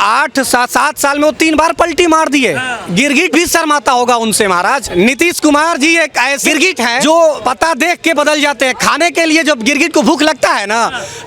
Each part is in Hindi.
7 साल में वो 3 बार पलटी मार दिए। गिरगिट भी शर्माता होगा उनसे महाराज। नीतीश कुमार जी एक ऐसे गिरगिट हैं जो पता देख के बदल जाते हैं। खाने के लिए जब गिरगिट को भूख लगता है ना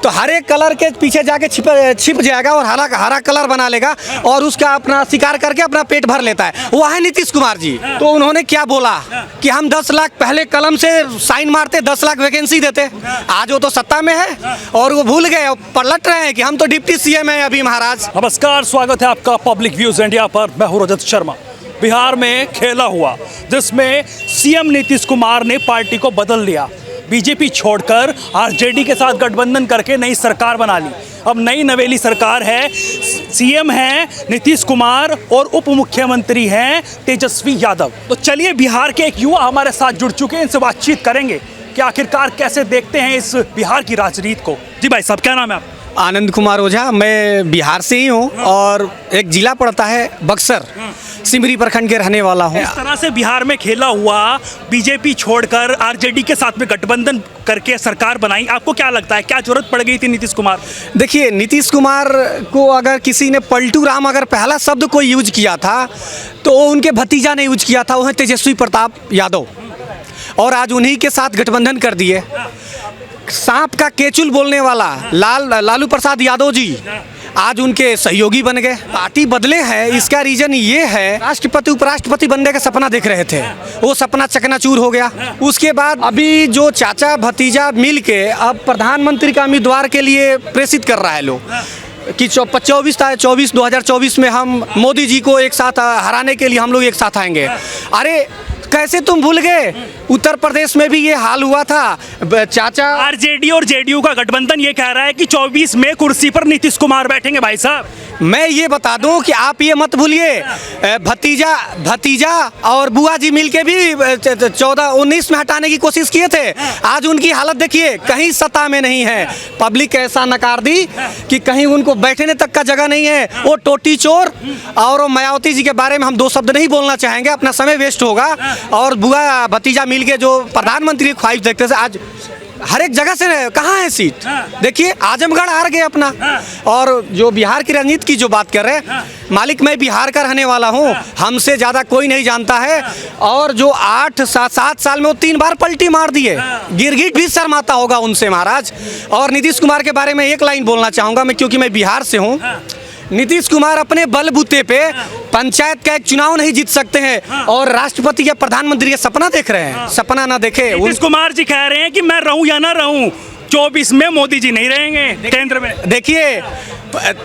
तो हरे कलर के पीछे जाके छिप जाएगा और हरा कलर बना लेगा और उसका अपना शिकार करके अपना पेट भर लेता है। वो है नीतीश कुमार जी। तो उन्होंने क्या बोला कि हम 10 लाख पहले कलम से साइन मारते, 10 लाख वैकेंसी देते। आज वो तो सत्ता में है और वो भूल गए, पलट रहे हैं कि हम तो डिप्टी सीएम हैं अभी महाराज। नमस्कार, स्वागत है आपका पब्लिक व्यूज इंडिया पर। मैं हूं रजत शर्मा। बिहार में खेला हुआ जिसमें सीएम नीतीश कुमार ने पार्टी को बदल लिया। बीजेपी छोड़कर आरजेडी के साथ गठबंधन करके नई सरकार बना ली। अब नई नवेली सरकार है, सीएम हैं नीतीश कुमार और उप मुख्यमंत्री हैं तेजस्वी यादव। तो चलिए बिहार के एक युवा हमारे साथ जुड़ चुके हैं, इनसे बातचीत करेंगे कि आखिरकार कैसे देखते हैं इस बिहार की राजनीति को। जी भाई साहब, क्या नाम है आपका? आनंद कुमार ओझा। मैं बिहार से ही हूँ और एक जिला पड़ता है बक्सर, सिमरी प्रखंड के रहने वाला हूँ। इस तरह से बिहार में खेला हुआ, बीजेपी छोड़कर आरजेडी के साथ में गठबंधन करके सरकार बनाई, आपको क्या लगता है क्या जरूरत पड़ गई थी नीतीश कुमार? देखिए, नीतीश कुमार को अगर किसी ने पलटू राम अगर पहला शब्द को यूज किया था तो वो उनके भतीजा ने यूज किया था, वो है तेजस्वी प्रताप यादव। और आज उन्हीं के साथ गठबंधन कर दिए। सांप का केचुल बोलने वाला लालू प्रसाद यादव जी आज उनके सहयोगी बन गए। पार्टी बदले हैं, इसका रीजन ये है राष्ट्रपति उपराष्ट्रपति बनने का सपना देख रहे थे, वो सपना चकनाचूर हो गया। उसके बाद अभी जो चाचा भतीजा मिल के अब प्रधानमंत्री का उम्मीदवार के लिए प्रेषित कर रहा है लोग कि 2024 में हम मोदी जी को एक साथ हराने के लिए हम लोग एक साथ आएंगे। अरे कैसे तुम भूल गए? उत्तर प्रदेश में भी ये हाल हुआ था। चाचा आरजेडी और जेडीयू का गठबंधन ये कह रहा है कि 24 में कुर्सी पर नीतीश कुमार बैठेंगे। भाई साहब, मैं ये बता दूं कि आप ये मत भूलिए, भतीजा और बुआ जी मिलके भी 19 में हटाने की कोशिश किए थे। आज उनकी हालत देखिए, कहीं सत्ता में नहीं है। पब्लिक ऐसा नकार दी कि कहीं उनको बैठने तक का जगह नहीं है। वो टोटी चोर और मायावती जी के बारे में हम 2 शब्द नहीं बोलना चाहेंगे, अपना समय वेस्ट होगा। और बुआ भतीजा मिलके जो प्रधानमंत्री की ख्वाहिश देखते थे, आज हर एक जगह से कहाँ है सीट। देखिए, आजमगढ़ हार गए अपना। और जो बिहार की राजनीति की जो बात कर रहे हैं, मालिक मैं बिहार का रहने वाला हूँ, हमसे ज़्यादा कोई नहीं जानता है। और जो 7 साल में वो 3 बार पलटी मार दिए। गिरगिट भी शर्माता होगा उनसे महाराज। और नीतीश कुमार के बारे में एक लाइन बोलना चाहूँगा मैं, क्योंकि मैं बिहार से हूँ। नीतीश कुमार अपने बलबूते पे पंचायत का एक चुनाव नहीं जीत सकते हैं और राष्ट्रपति या प्रधानमंत्री का सपना देख रहे हैं। सपना ना देखे। नीतीश कुमार जी कह रहे हैं कि मैं रहूं या ना रहूं, 24 में मोदी जी नहीं रहेंगे केंद्र में। देखिए,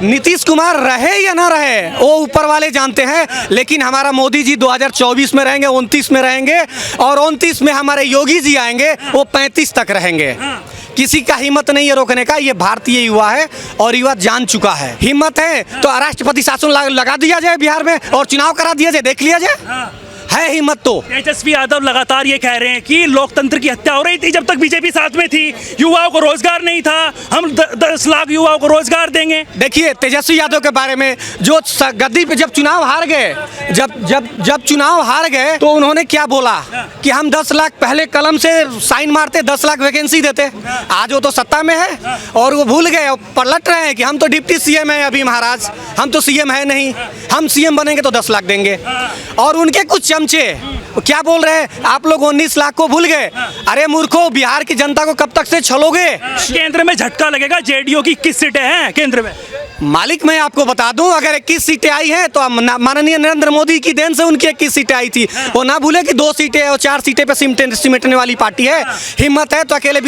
नीतीश कुमार रहे या ना रहे वो ऊपर वाले जानते हैं, लेकिन हमारा मोदी जी 2024 में रहेंगे, 29 में रहेंगे और 29 में हमारे योगी जी आएंगे, वो 35 तक रहेंगे। किसी का हिम्मत नहीं है रोकने का। ये भारतीय युवा है और युवा जान चुका है। हिम्मत है तो राष्ट्रपति शासन लगा दिया जाए बिहार में और चुनाव करा दिया जाए, देख लिया जाए। है हिम्मत तो। तेजस्वी यादव लगातार ये कह रहे हैं कि लोकतंत्र की हत्या हो रही थी जब तक बीजेपी साथ में थी, युवाओं को रोजगार नहीं था, हम 10 लाख युवाओं को रोजगार देंगे। देखिए, तेजस्वी यादव के बारे में जो गद्दी पे जब चुनाव हार गए, जब चुनाव हार गए तो उन्होंने क्या बोला कि हम 10 लाख पहले कलम से साइन मारते, 10 लाख वैकेंसी देते। आज वो तो सत्ता में है और वो भूल गए, पलट रहे हैं कि हम तो डिप्टी सीएम हैं अभी महाराज, हम तो सीएम है नहीं, हम सीएम बनेंगे तो 10 लाख देंगे। और उनके कुछ चमचे क्या बोल रहे हैं, आप लोग 19 लाख को भूल गए। अरे मूर्खों, बिहार की जनता को कब तक से छलोगे? केंद्र में झटका लगेगा। जेडीयू की 21 सीटें हैं केंद्र में। मालिक मैं आपको बता दूं, अगर 21 सीटें आई हैं तो माननीय नरेंद्र मोदी की देन से उनकी 21 सीटें आई थी। वो ना भूले कि 2 सीटें और 4 सीटें पे सिमटने वाली पार्टी है। हिम्मत है तो अकेले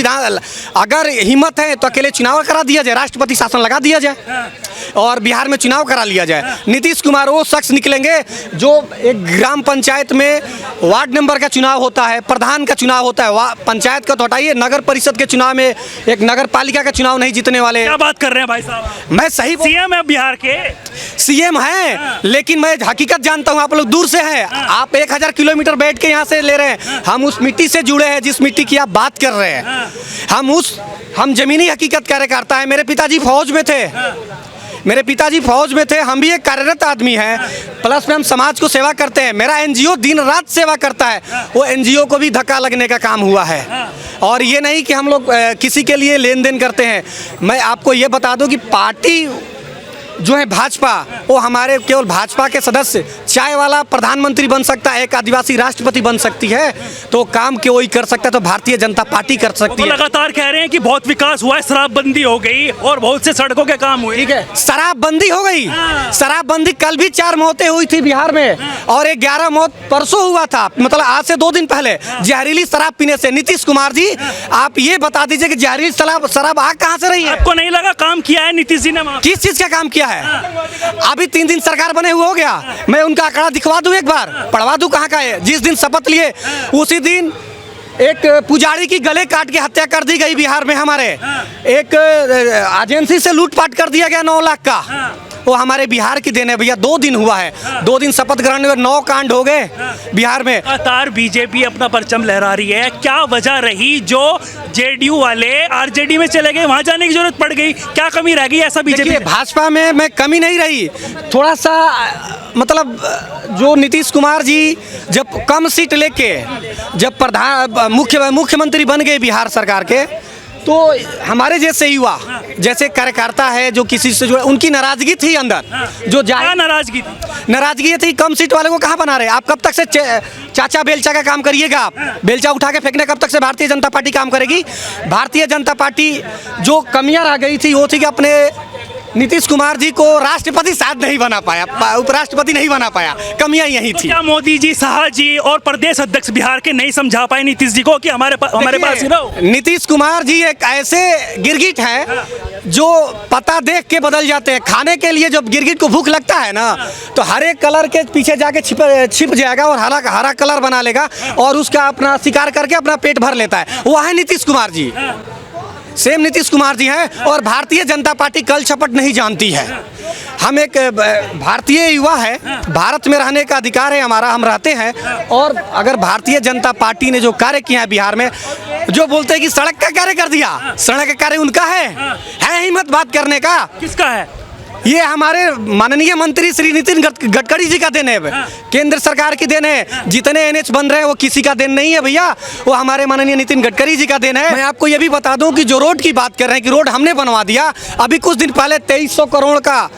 अगर हिम्मत है तो अकेले चुनाव करा दिया जाए, राष्ट्रपति शासन लगा दिया जाए और बिहार में चुनाव करा लिया जाए। नीतीश कुमार वो शख्स निकलेंगे जो एक ग्राम पंचायत में वार्ड नंबर का चुनाव होता है, प्रधान का चुनाव होता है, पंचायत का तो हटाइए, नगर परिषद के चुनाव में एक नगर पालिका का चुनाव नहीं जीतने वाले। क्या बात कर रहे हैं भाई साहब? मैं सही सीएम है बिहार के, सीएम है, लेकिन मैं हकीकत जानता हूँ। आप लोग दूर से हैं, आप 1000 किलोमीटर बैठ के यहाँ से ले रहे हैं। हम उस मिट्टी से जुड़े हैं जिस मिट्टी की आप बात कर रहे हैं। हम जमीनी हकीकत कार्यकर्ता है। मेरे पिताजी फौज में थे, मेरे पिताजी फौज में थे, हम भी एक कार्यरत आदमी हैं, प्लस में हम समाज को सेवा करते हैं। मेरा एनजीओ दिन रात सेवा करता है, वो एनजीओ को भी धक्का लगने का काम हुआ है। और ये नहीं कि हम लोग किसी के लिए लेन देन करते हैं। मैं आपको ये बता दूं कि पार्टी जो है भाजपा, वो हमारे केवल भाजपा के सदस्य, चाय वाला प्रधानमंत्री बन सकता है, एक आदिवासी राष्ट्रपति बन सकती है, तो काम के वही कर सकता है, तो भारतीय जनता पार्टी कर सकती वो है। लगातार कह रहे हैं कि बहुत विकास हुआ है, शराबबंदी हो गई और बहुत से सड़कों के काम हुए। ठीक है, शराबबंदी हो गई, शराबबंदी कल भी 4 मौतें हुई थी बिहार में, और 11 मौत परसों हुआ था, मतलब आज से 2 दिन पहले जहरीली शराब पीने से। नीतीश कुमार जी, आप ये बता दीजिए कि जहरीली शराब आ कहाँ से रही है? आपको नहीं लगा काम किया है नीतीश जी ने वहाँ? किस चीज का काम किया है? अभी 3 दिन सरकार बने हुए हो गया, मैं उनका आंकड़ा दिखवा दूं, एक बार पढ़वा दूं कहाँ का है। जिस दिन शपथ लिए उसी दिन एक पुजारी की गले काट के हत्या कर दी गई बिहार में हमारे। एक एजेंसी से लूटपाट कर दिया गया 9 लाख का, वो हमारे बिहार की देन है भैया। 2 दिन हुआ है, 2 दिन शपथ ग्रहण में 9 कांड हो गए बिहार में। लगातार बीजेपी अपना परचम लहरा रही है, क्या वजह रही जो जेडीयू वाले आरजेडी में चले गए, वहां जाने की जरूरत पड़ गई? क्या कमी रह गई ऐसा बीजेपी? देखिए, भाजपा में कमी नहीं रही, थोड़ा सा मतलब जो नीतीश कुमार जी जब कम सीट लेके जब मुख्यमंत्री बन गए बिहार सरकार के, तो हमारे जैसे युवा, जैसे कार्यकर्ता है जो किसी से जो उनकी नाराजगी थी अंदर, जो क्या नाराजगी थी? नाराजगी ये थी, कम सीट वाले को कहाँ बना रहे? आप कब तक से चाचा बेलचा का काम करिएगा? आप बेलचा उठा के फेंकने कब तक से भारतीय जनता पार्टी काम करेगी? भारतीय जनता पार्टी जो कमियां रह गई थी वो थी कि अपने नीतीश कुमार जी को राष्ट्रपति शायद नहीं बना पाया, उपराष्ट्रपति नहीं बना पाया, कमियां यही थी। क्या मोदी जी, शाह जी और प्रदेश अध्यक्ष बिहार के नहीं समझा पाए नीतीश जी को कि हमारे पास ही रहो? नीतीश कुमार जी एक ऐसे गिरगिट है जो पता देख के बदल जाते हैं। खाने के लिए जब गिरगिट को भूख लगता है ना, तो हरे कलर के पीछे जाके छिप जाएगा और हरा कलर बना लेगा और उसका अपना शिकार करके अपना पेट भर लेता है। वो है नीतीश कुमार जी, सेम नीतीश कुमार जी हैं। और भारतीय जनता पार्टी कल छपट नहीं जानती है। हम एक भारतीय युवा है, भारत में रहने का अधिकार है हमारा, हम रहते हैं। और अगर भारतीय जनता पार्टी ने जो कार्य किया है बिहार में, जो बोलते हैं कि सड़क का कार्य कर दिया, सड़क का कार्य उनका है हिम्मत बात करने का? किसका है? ये हमारे माननीय मंत्री श्री नितिन गडकरी जी का देन है, केंद्र सरकार की देन है। जितने एनएच बन रहे हैं वो किसी का देन नहीं है भैया, वो हमारे माननीय नितिन गडकरी जी का देन है। मैं आपको ये भी बता दूं कि जो रोड की बात कर रहे हैं कि रोड हमने बनवा दिया, अभी कुछ दिन पहले 2300 करोड़ का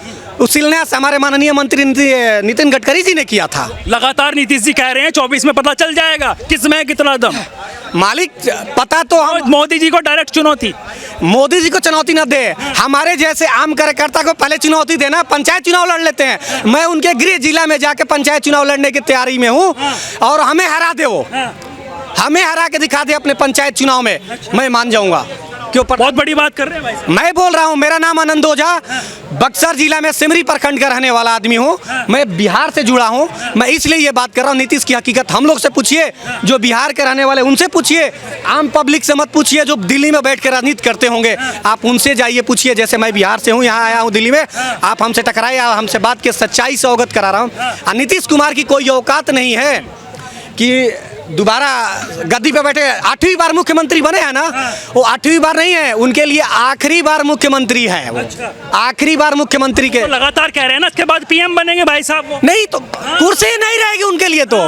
शिलान्यास हमारे माननीय मंत्री नितिन गडकरी जी ने किया था। लगातार नीतीश जी कह रहे हैं 24 में पता चल जाएगा किसमें कितना दम। मालिक पता तो हम मोदी जी को डायरेक्ट चुनौती, मोदी जी को चुनौती न दे, हमारे जैसे आम कार्यकर्ता को पहले चुनौती देना। पंचायत चुनाव लड़ लेते हैं, मैं उनके गृह जिला में जाके पंचायत चुनाव लड़ने की तैयारी में हूँ, और हमें हरा दे, वो हमें हरा के दिखा दे अपने पंचायत चुनाव में, मैं मान जाऊंगा। क्यों? बहुत बड़ी बात कर रहे हैं भाई। मैं बोल रहा हूँ, मेरा नाम आनंद ओझा, बक्सर जिला में सिमरी प्रखंड का रहने वाला आदमी हूँ, मैं बिहार से जुड़ा हूँ। मैं इसलिए ये बात कर रहा हूँ, नीतीश की हकीकत हम लोग से पूछिए, जो बिहार के रहने वाले उनसे पूछिए, आम पब्लिक से मत पूछिए जो दिल्ली में बैठ के राजनीति करते होंगे। आप उनसे जाइए पूछिए, जैसे मैं बिहार से हूँ, यहाँ आया हूँ दिल्ली में, आप हमसे टकराए, हमसे बात के सच्चाई से अवगत करा रहा हूँ। नीतीश कुमार की कोई औकात नहीं है कि दोबारा गद्दी पे बैठे। 8वीं बार मुख्यमंत्री बने हैं ना, वो 8वीं बार नहीं है, उनके लिए आखिरी बार मुख्यमंत्री है वो, आखिरी बार मुख्यमंत्री के। तो लगातार कह रहे हैं ना इसके बाद पीएम बनेंगे भाई साहब वो। नहीं तो कुर्सी नहीं रहेगी उनके लिए। तो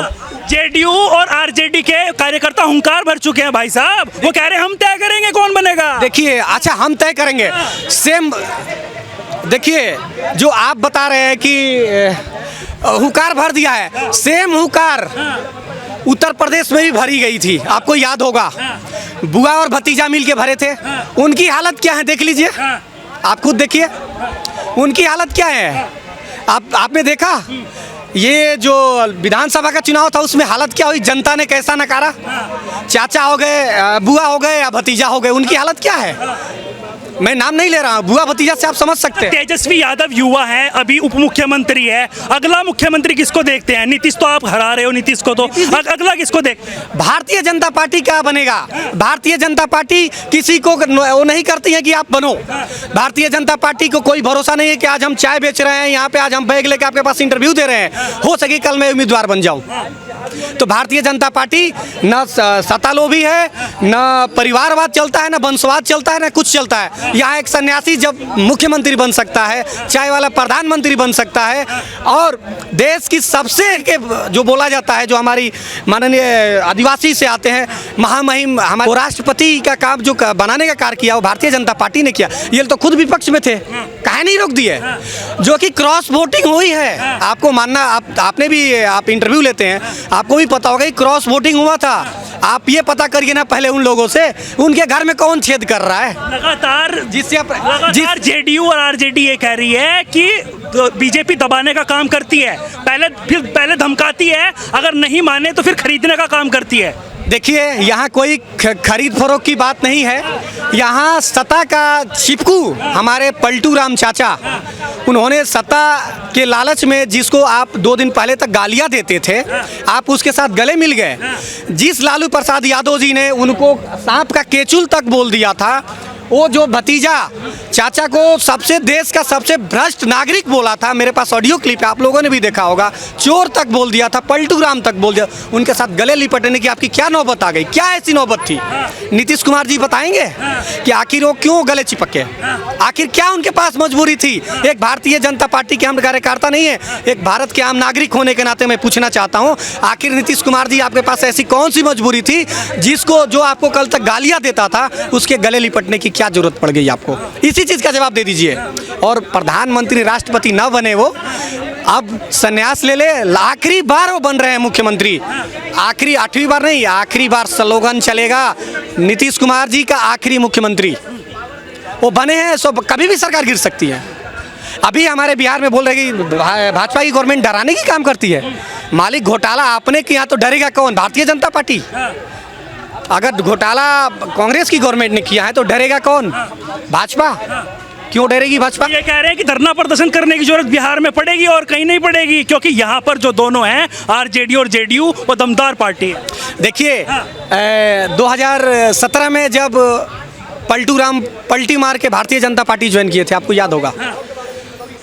जेडीयू और आरजेडी के कार्यकर्ता हुंकार भर चुके हैं भाई साहब, वो कह रहे हैं हम तय करेंगे कौन बनेगा। देखिए, अच्छा हम तय करेंगे, सेम देखिए जो आप बता रहे हैं कि हुंकार भर दिया है, सेम हुंकार उत्तर प्रदेश में भी भरी गई थी, आपको याद होगा। बुआ और भतीजा मिल के भरे थे, उनकी हालत क्या है देख लीजिए, आप खुद देखिए उनकी हालत क्या है। आपने देखा ये जो विधानसभा का चुनाव था उसमें हालत क्या हुई, जनता ने कैसा नकारा। चाचा हो गए, बुआ हो गए या भतीजा हो गए, उनकी हालत क्या है। मैं नाम नहीं ले रहा हूँ, बुआ भतीजा से आप समझ सकते हैं। तेजस्वी यादव युवा है, अभी उप मुख्यमंत्री है, अगला मुख्यमंत्री किसको देखते हैं? नीतीश तो आप हरा रहे हो, नीतीश को, तो अगला किसको देखते हैं? भारतीय जनता पार्टी क्या बनेगा? भारतीय जनता पार्टी किसी को वो नहीं करती है कि आप बनो। भारतीय जनता पार्टी को कोई भरोसा नहीं है कि आज हम चाय बेच रहे हैं यहाँ पे, आज हम बैग लेके आपके पास इंटरव्यू दे रहे हैं, हो सके कल मैं उम्मीदवार बन जाऊँ। तो भारतीय जनता पार्टी न सत्तालोभी है, न परिवारवाद चलता है, न वंशवाद चलता है, न कुछ चलता है। यहाँ एक सन्यासी जब मुख्यमंत्री बन सकता है, चाय वाला प्रधानमंत्री बन सकता है, और देश की सबसे जो बोला जाता है, जो हमारी माननीय आदिवासी से आते हैं, महामहिम हमारे राष्ट्रपति का काम जो बनाने का कार्य किया वो भारतीय जनता पार्टी ने किया। ये तो खुद विपक्ष में थे, काहे नहीं रोक दिए? जो कि क्रॉस वोटिंग हुई है, आपको मानना, आपने भी, आप इंटरव्यू लेते हैं, आपको भी पता होगा कि क्रॉस वोटिंग हुआ था। आप ये पता करिए ना पहले उन लोगों से, उनके घर में कौन छेद कर रहा है। लगातार जिससे लगातार जेडीयू और आरजेडी ये कह रही है कि बीजेपी दबाने का काम करती है, पहले धमकाती है, अगर नहीं माने तो फिर खरीदने का काम करती है। देखिए, यहाँ कोई खरीद फरोख्त की बात नहीं है। यहाँ सत्ता का चिपकू हमारे पलटू राम चाचा, उन्होंने सत्ता के लालच में जिसको आप 2 दिन पहले तक गालियाँ देते थे, आप उसके साथ गले मिल गए। जिस लालू प्रसाद यादव जी ने उनको सांप का केचुल तक बोल दिया था, वो जो भतीजा चाचा को सबसे देश का सबसे भ्रष्ट नागरिक बोला था, मेरे पास ऑडियो क्लिप है, आप लोगों ने भी देखा होगा, चोर तक बोल दिया था, पलटू राम तक बोल दिया, उनके साथ गले लिपटने की आपकी क्या नौबत आ गई? क्या ऐसी नौबत थी? नीतीश कुमार जी बताएंगे कि आखिर वो क्यों गले चिपके? आखिर क्या उनके पास मजबूरी थी? एक भारतीय जनता पार्टी के हम कार्यकर्ता नहीं है, एक भारत के आम नागरिक होने के नाते मैं पूछना चाहता हूँ, आखिर नीतीश कुमार जी आपके पास ऐसी कौन सी मजबूरी थी जिसको, जो आपको कल तक गालियाँ देता था, उसके गले लिपटने की क्या जरूरत पड़ गई आपको? इसी चीज का जवाब दे दीजिए। और प्रधानमंत्री राष्ट्रपति न बने वो, अब संन्यास ले ले, आखिरी बार वो बन रहे हैं मुख्यमंत्री, आखिरी, 8वीं बार नहीं, आखिरी बार स्लोगन चलेगा नीतीश कुमार जी का आखिरी मुख्यमंत्री। वो बने हैं, सो कभी भी सरकार गिर सकती है। अभी हमारे बिहार में बोल रहे कि भाजपा की गवर्नमेंट डराने की काम करती है। मालिक घोटाला आपने किया तो डरेगा कौन? भारतीय जनता पार्टी। अगर घोटाला कांग्रेस की गवर्नमेंट ने किया है तो डरेगा कौन? भाजपा। क्यों डरेगी भाजपा? ये कह रहे हैं कि धरना प्रदर्शन करने की जरूरत बिहार में पड़ेगी और कहीं नहीं पड़ेगी, क्योंकि यहाँ पर जो दोनों हैं, आरजेडी और जेडीयू, वो दमदार पार्टी है। देखिए, 2017 में जब पलटू राम पलटी मार के भारतीय जनता पार्टी ज्वाइन किए थे, आपको याद होगा,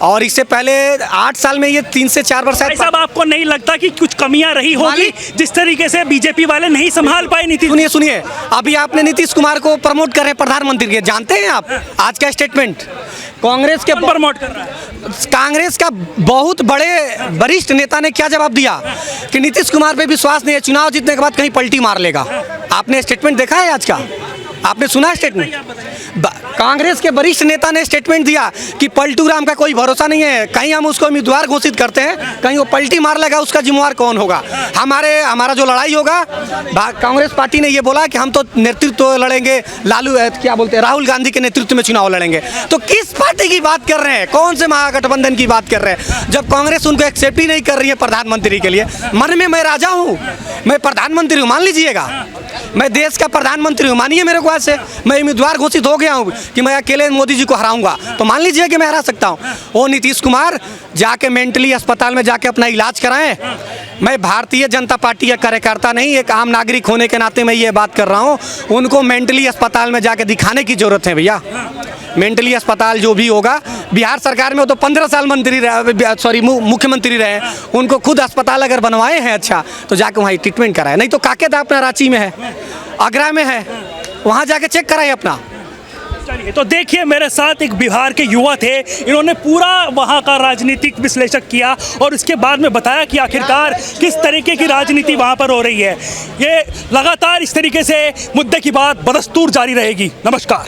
और इससे पहले 8 साल में ये 3 से 4 वर्ष। साहब, आपको नहीं लगता कि कुछ कमियां रही होगी जिस तरीके से बीजेपी वाले नहीं संभाल पाए नीतीश? सुनिए, अभी आपने नीतीश कुमार को प्रमोट कर रहे हैं प्रधानमंत्री के, जानते हैं आप आज का स्टेटमेंट कांग्रेस के प्रमोट कर रहा है? कांग्रेस का बहुत बड़े वरिष्ठ नेता ने क्या जवाब दिया कि नीतीश कुमार पे विश्वास नहीं है, चुनाव जीतने के बाद कहीं पलटी मार लेगा। आपने स्टेटमेंट देखा है आज का? आपने सुना स्टेटमेंट? कांग्रेस के वरिष्ठ नेता ने स्टेटमेंट दिया कि पलटू राम का कोई भरोसा नहीं है, कहीं हम उसको उम्मीदवार घोषित करते हैं, कहीं वो पलटी मार लेगा, उसका जिम्मेवार कौन होगा? हमारा जो लड़ाई होगा, कांग्रेस पार्टी ने ये बोला कि हम तो नेतृत्व लड़ेंगे, लालू क्या बोलते हैं, राहुल गांधी के नेतृत्व में चुनाव लड़ेंगे। तो किस पार्टी की बात कर रहे हैं? कौन से महागठबंधन की बात कर रहे हैं? जब कांग्रेस उनको एक्सेप्ट ही नहीं कर रही है प्रधानमंत्री के लिए। मन में मैं राजा हूँ, मैं प्रधानमंत्री हूँ, मान लीजिएगा, मैं देश का प्रधानमंत्री हूँ, मानिए मेरे को, ऐसे मैं उम्मीदवार घोषित हो गया हूँ कि मैं अकेले मोदी जी को हराऊंगा, तो मान लीजिए कि मैं हरा सकता हूँ। वो नीतीश कुमार जाके मेंटली अस्पताल में जाके अपना इलाज कराएं। मैं भारतीय जनता पार्टी का कार्यकर्ता नहीं, एक आम नागरिक होने के नाते मैं ये बात कर रहा हूँ, उनको मेंटली अस्पताल में जाके दिखाने की जरूरत है भैया। मेंटली अस्पताल जो भी होगा, बिहार सरकार में वो तो 15 साल मुख्यमंत्री रहे, उनको खुद अस्पताल अगर बनवाए हैं अच्छा, तो जाके वहाँ ट्रीटमेंट कराए, नहीं तो काकेदा अपना रांची में है, आगरा में है, वहाँ जाके चेक कराए अपना। चलिए, तो देखिए, मेरे साथ एक बिहार के युवा थे, इन्होंने पूरा वहाँ का राजनीतिक विश्लेषण किया और उसके बाद में बताया कि आखिरकार किस तरीके की राजनीति वहाँ पर हो रही है। ये लगातार इस तरीके से मुद्दे की बात बदस्तूर जारी रहेगी। नमस्कार।